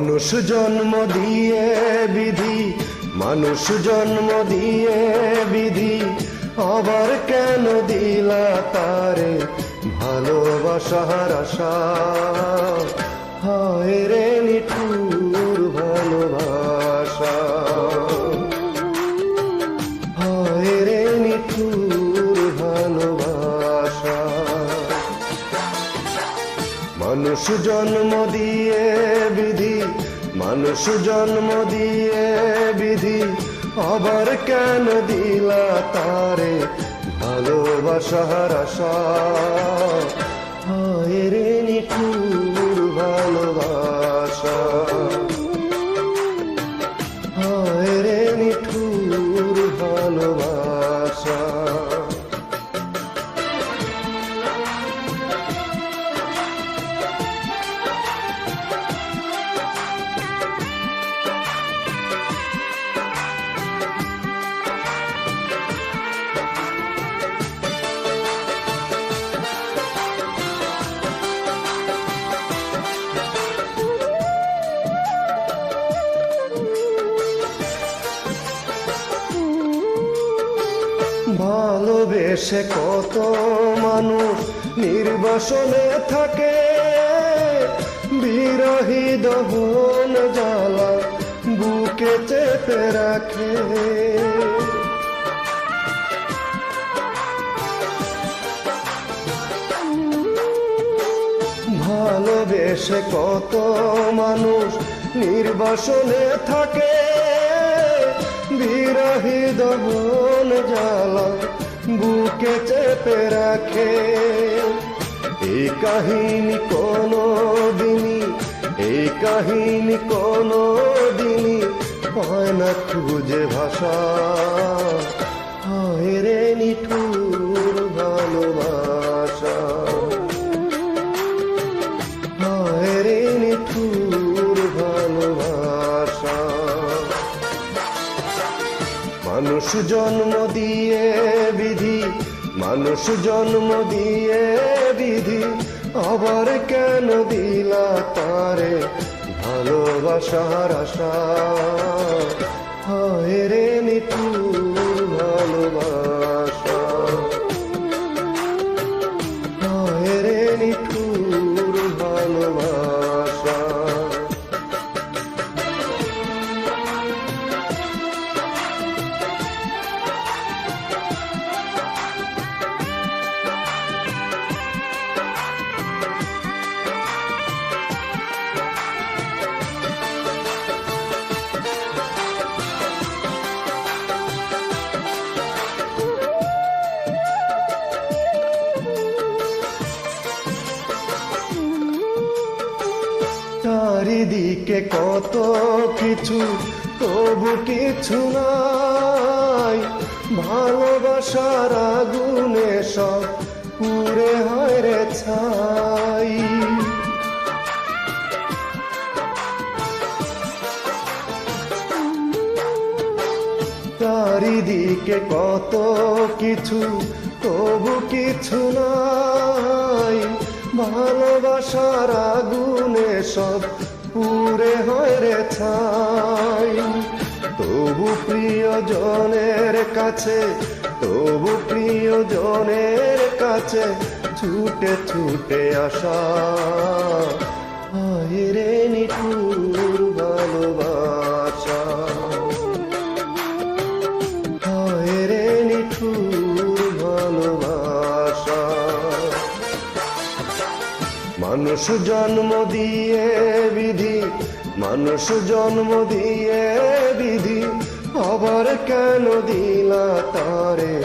মানুষ জন্ম দিয়ে বিধি, মানুষ জন্ম দিয়ে বিধি, আবার কেন দিলা তারে ভালোবাসার আশা। হায় রে নিঠুর ভালোবাসা, হায় রে নিঠুর ভালোবাসা। মানুষ জন্ম দিয়ে বিধি, মানুষ জন্ম দিয়ে বিধি, আবার কেন দিলা তারে ভালোবাসার আশা। হায় রে নিঠুর ভালোবাসা, হায় রে নিঠুর ভালোবাসা। ভালোবেসে কত মানুষ নির্বাসনে থাকে, বিরহী দহন জ্বালা বুকে চেপে রাখে। ভালোবেসে কত মানুষ নির্বাসনে থাকে, বিরহী দহন জ্বালা বুকে চেপে রাখে। এই কাহিনী কোনো দিনই, এই কাহিনী কোনো দিনই পায় না খুঁজে ভাষা। হায় রে নিঠুর ভালোবাসা, হায় রে নিঠুর ভালোবাসা। মানুষ জন্ম দিয়ে বিধি, মানুষ জন্ম দিয়ে বিধি, আবার কেন দিলা তারে ভালোবাসার আশা। হায় রে নিঠুর ভালোবাসা, হায় রে নিঠুর ভালোবাসা। চারিদিকে কত কিছু, তবু কিছু নাই। ভালোবাসার আগুনে সব পুড়ে হয় রে ছাই। চারিদিকে কত কিছু, তবু কিছু নাই। ভালোবাসার আগুনে সব পুড়ে হয় রে ছাই। তবু প্রিয়জনের কাছে, তবু প্রিয়জনের কাছে ছুটে ছুটে আসা। হায় রে নিঠুর ভালোবাসা, হায় রে নিঠুর ভালোবাসা। মানুষ জন্ম দিয়ে বিধি, মানুষ জন্ম দিয়ে বিধি, আবার কেন দিলা তারে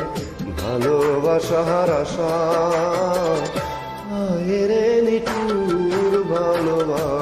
ভালোবাসার আশা। হায় রে নিঠুর ভালোবাসা।